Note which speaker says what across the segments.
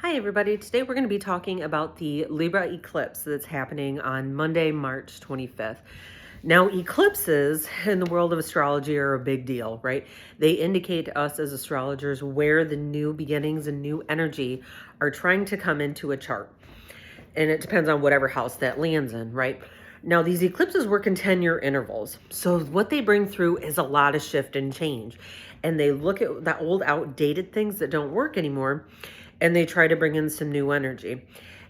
Speaker 1: Hi, everybody. Today we're going to be talking about the Libra eclipse that's happening on Monday, March 25th. Now, eclipses in the world of astrology are a big deal, right? They indicate to us as astrologers where the new beginnings and new energy are trying to come into a chart. And it depends on whatever house that lands in, right? Now, these eclipses work in 10-year intervals. So what they bring through is a lot of shift and change. And they look at the old outdated things that don't work anymore, and they try to bring in some new energy.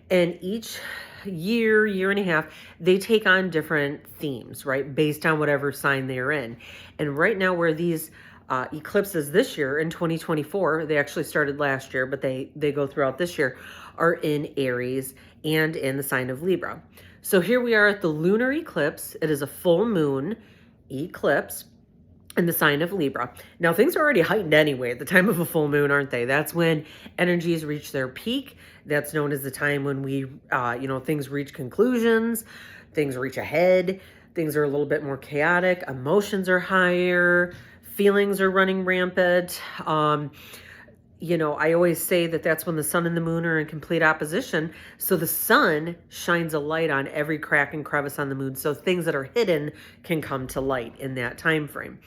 Speaker 1: And each year and a half, they take on different themes, right? Based on whatever sign they're in. And right now, where these eclipses this year in 2024, they actually started last year, but they go throughout this year, are in Aries and in the sign of Libra. So here we are at the lunar eclipse. It is a full moon eclipse in the sign of Libra. Now, things are already heightened anyway at the time of a full moon, aren't they? That's when energies reach their peak. That's known as the time when we, things reach conclusions, things reach a head, things are a little bit more chaotic, emotions are higher, feelings are running rampant. I always say that that's when the sun and the moon are in complete opposition. So the sun shines a light on every crack and crevice on the moon. So things that are hidden can come to light in that time frame.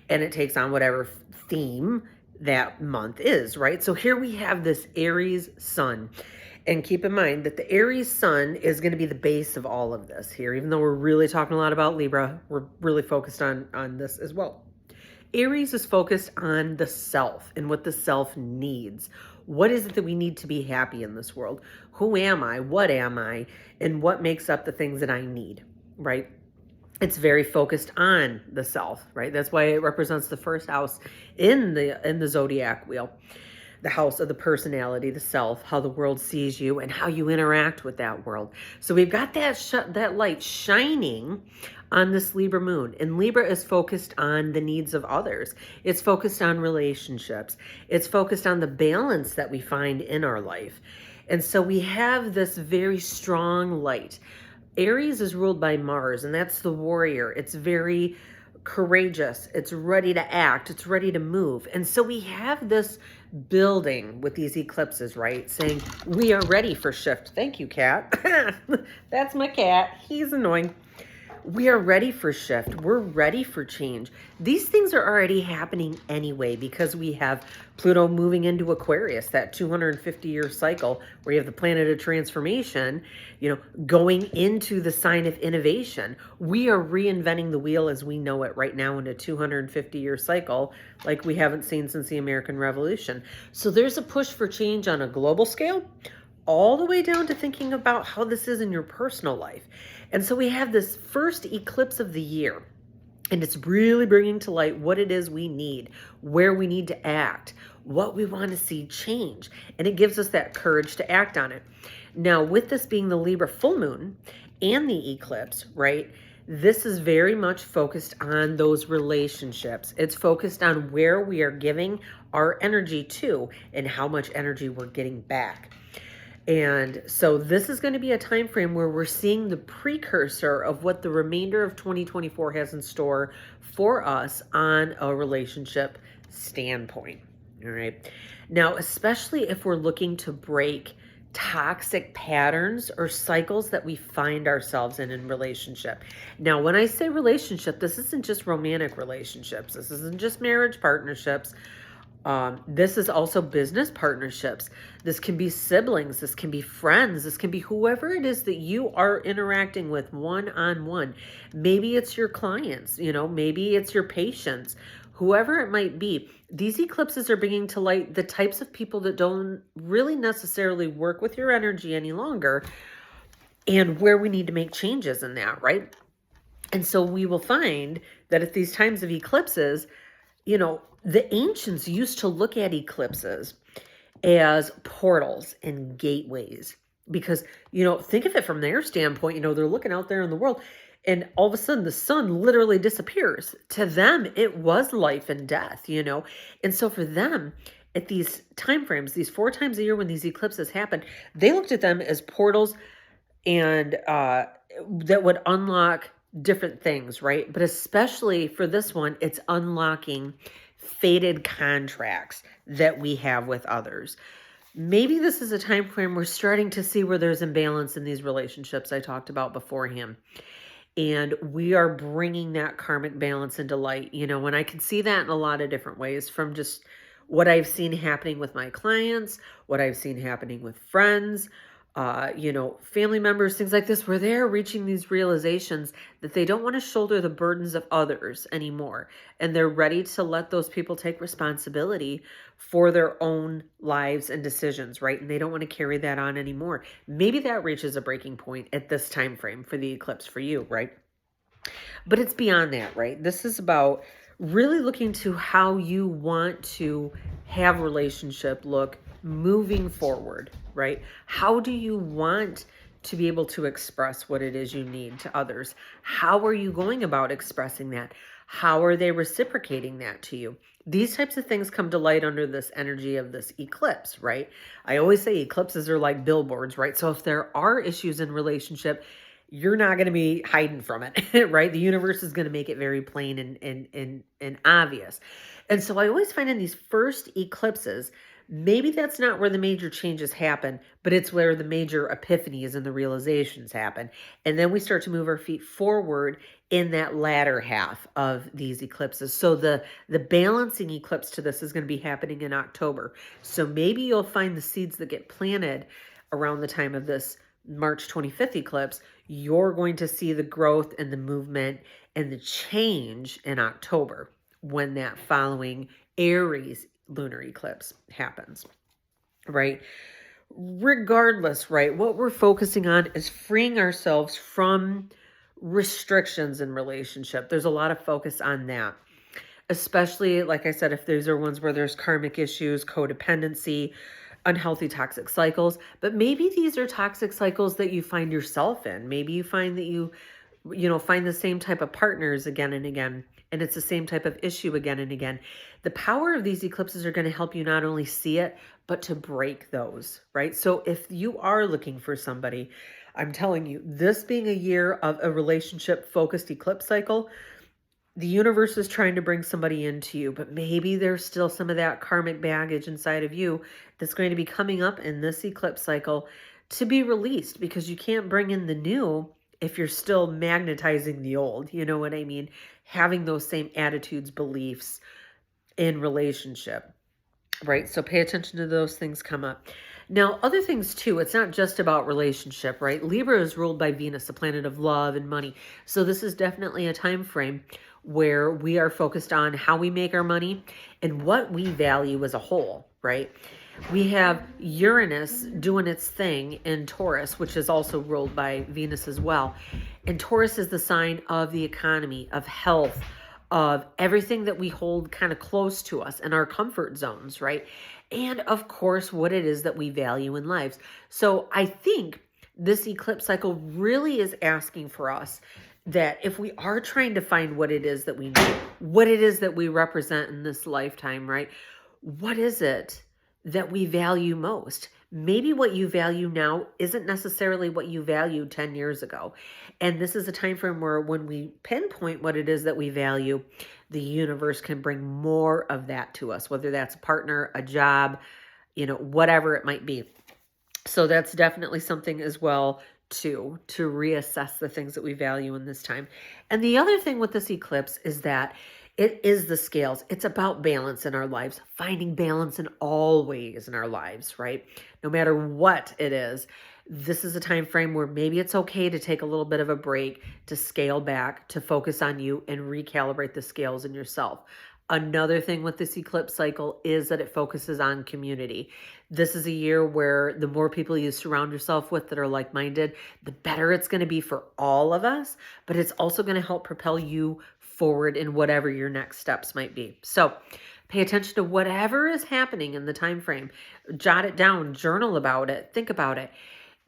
Speaker 1: And it takes on whatever theme that month is, right? So here we have this Aries sun. And keep in mind that the Aries sun is going to be the base of all of this here. Even though we're really talking a lot about Libra, we're really focused on this as well. Aries is focused on the self and what the self needs. What is it that we need to be happy in this world? Who am I? What am I? And what makes up the things that I need, right? It's very focused on the self, right? That's why it represents the first house in the zodiac wheel. The house of the personality, the self, how the world sees you, and how you interact with that world. So we've got that light shining on this Libra moon. And Libra is focused on the needs of others. It's focused on relationships. It's focused on the balance that we find in our life. And so we have this very strong light. Aries is ruled by Mars, and that's the warrior. It's very courageous. It's ready to act. It's ready to move. And so we have this building with these eclipses, right? Saying we are ready for shift. Thank you, cat. That's my cat. He's annoying. We are ready for shift. We're ready for change. These things are already happening anyway because we have Pluto moving into Aquarius, that 250-year cycle where you have the planet of transformation, going into the sign of innovation. We are reinventing the wheel as we know it right now in a 250-year cycle like we haven't seen since the American Revolution. So there's a push for change on a global scale, all the way down to thinking about how this is in your personal life. And so we have this first eclipse of the year, and it's really bringing to light what it is we need, where we need to act, what we want to see change. And it gives us that courage to act on it. Now, with this being the Libra full moon and the eclipse, right, this is very much focused on those relationships. It's focused on where we are giving our energy to and how much energy we're getting back. And so this is going to be a time frame where we're seeing the precursor of what the remainder of 2024 has in store for us on a relationship standpoint. All right. Now, especially if we're looking to break toxic patterns or cycles that we find ourselves in relationship. Now, when I say relationship, this isn't just romantic relationships. This isn't just marriage partnerships. This is also business partnerships. This can be siblings. This can be friends. This can be whoever it is that you are interacting with one-on-one. Maybe it's your clients, maybe it's your patients, whoever it might be. These eclipses are bringing to light the types of people that don't really necessarily work with your energy any longer and where we need to make changes in that, right? And so we will find that at these times of eclipses, the ancients used to look at eclipses as portals and gateways because, think of it from their standpoint, they're looking out there in the world and all of a sudden the sun literally disappears. To them, it was life and death, And so for them, at these time frames, these 4 times a year when these eclipses happen, they looked at them as portals and that would unlock different things, right? But especially for this one, it's unlocking faded contracts that we have with others. Maybe this is a time frame we're starting to see where there's imbalance in these relationships I talked about beforehand. And we are bringing that karmic balance into light, and I can see that in a lot of different ways, from just what I've seen happening with my clients, what I've seen happening with friends, family members, things like this, where they're reaching these realizations that they don't want to shoulder the burdens of others anymore. And they're ready to let those people take responsibility for their own lives and decisions, right? And they don't want to carry that on anymore. Maybe that reaches a breaking point at this time frame for the eclipse for you, right? But it's beyond that, right? This is about really looking to how you want to have relationship look moving forward, right? How do you want to be able to express what it is you need to others? How are you going about expressing that? How are they reciprocating that to you? These types of things come to light under this energy of this eclipse, right? I always say eclipses are like billboards, right? So if there are issues in relationship, you're not going to be hiding from it, right? The universe is going to make it very plain and obvious. And so I always find in these first eclipses, maybe that's not where the major changes happen, but it's where the major epiphanies and the realizations happen. And then we start to move our feet forward in that latter half of these eclipses. So the balancing eclipse to this is going to be happening in October. So maybe you'll find the seeds that get planted around the time of this March 25th eclipse, you're going to see the growth and the movement and the change in October when that following Aries lunar eclipse happens, right? Regardless, right, what we're focusing on is freeing ourselves from restrictions in relationship. There's a lot of focus on that, especially, like I said, if those are ones where there's karmic issues, codependency, unhealthy toxic cycles. But maybe these are toxic cycles that you find yourself in. Maybe you find that you find the same type of partners again and again, and it's the same type of issue again and again. The power of these eclipses are going to help you not only see it, but to break those, right? So if you are looking for somebody, I'm telling you, this being a year of a relationship focused eclipse cycle, the universe is trying to bring somebody into you, but maybe there's still some of that karmic baggage inside of you that's going to be coming up in this eclipse cycle to be released, because you can't bring in the new if you're still magnetizing the old. You know what I mean? Having those same attitudes, beliefs in relationship, right? So pay attention to those things come up. Now, other things too, it's not just about relationship, right? Libra is ruled by Venus, the planet of love and money. So this is definitely a time frame where we are focused on how we make our money and what we value as a whole, right? We have Uranus doing its thing in Taurus, which is also ruled by Venus as well. And Taurus is the sign of the economy, of health, of everything that we hold kind of close to us and our comfort zones, right? And of course, what it is that we value in lives. So I think this eclipse cycle really is asking for us that if we are trying to find what it is that we need, what it is that we represent in this lifetime, right? What is it that we value most? Maybe what you value now isn't necessarily what you valued 10 years ago. And this is a time frame where when we pinpoint what it is that we value, the universe can bring more of that to us, whether that's a partner, a job, whatever it might be. So that's definitely something as well to reassess the things that we value in this time. And the other thing with this eclipse is that it is the scales. It's about balance in our lives, finding balance in all ways in our lives, right? No matter what it is. This is a time frame where maybe it's okay to take a little bit of a break, to scale back, to focus on you and recalibrate the scales in yourself. Another thing with this eclipse cycle is that it focuses on community. This is a year where the more people you surround yourself with that are like-minded, the better it's going to be for all of us, but it's also going to help propel you forward in whatever your next steps might be. So pay attention to whatever is happening in the time frame. Jot it down, journal about it, think about it,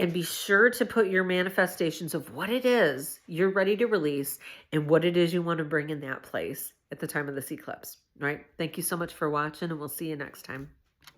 Speaker 1: and be sure to put your manifestations of what it is you're ready to release and what it is you want to bring in that place at the time of this eclipse, right? Thank you so much for watching, and we'll see you next time.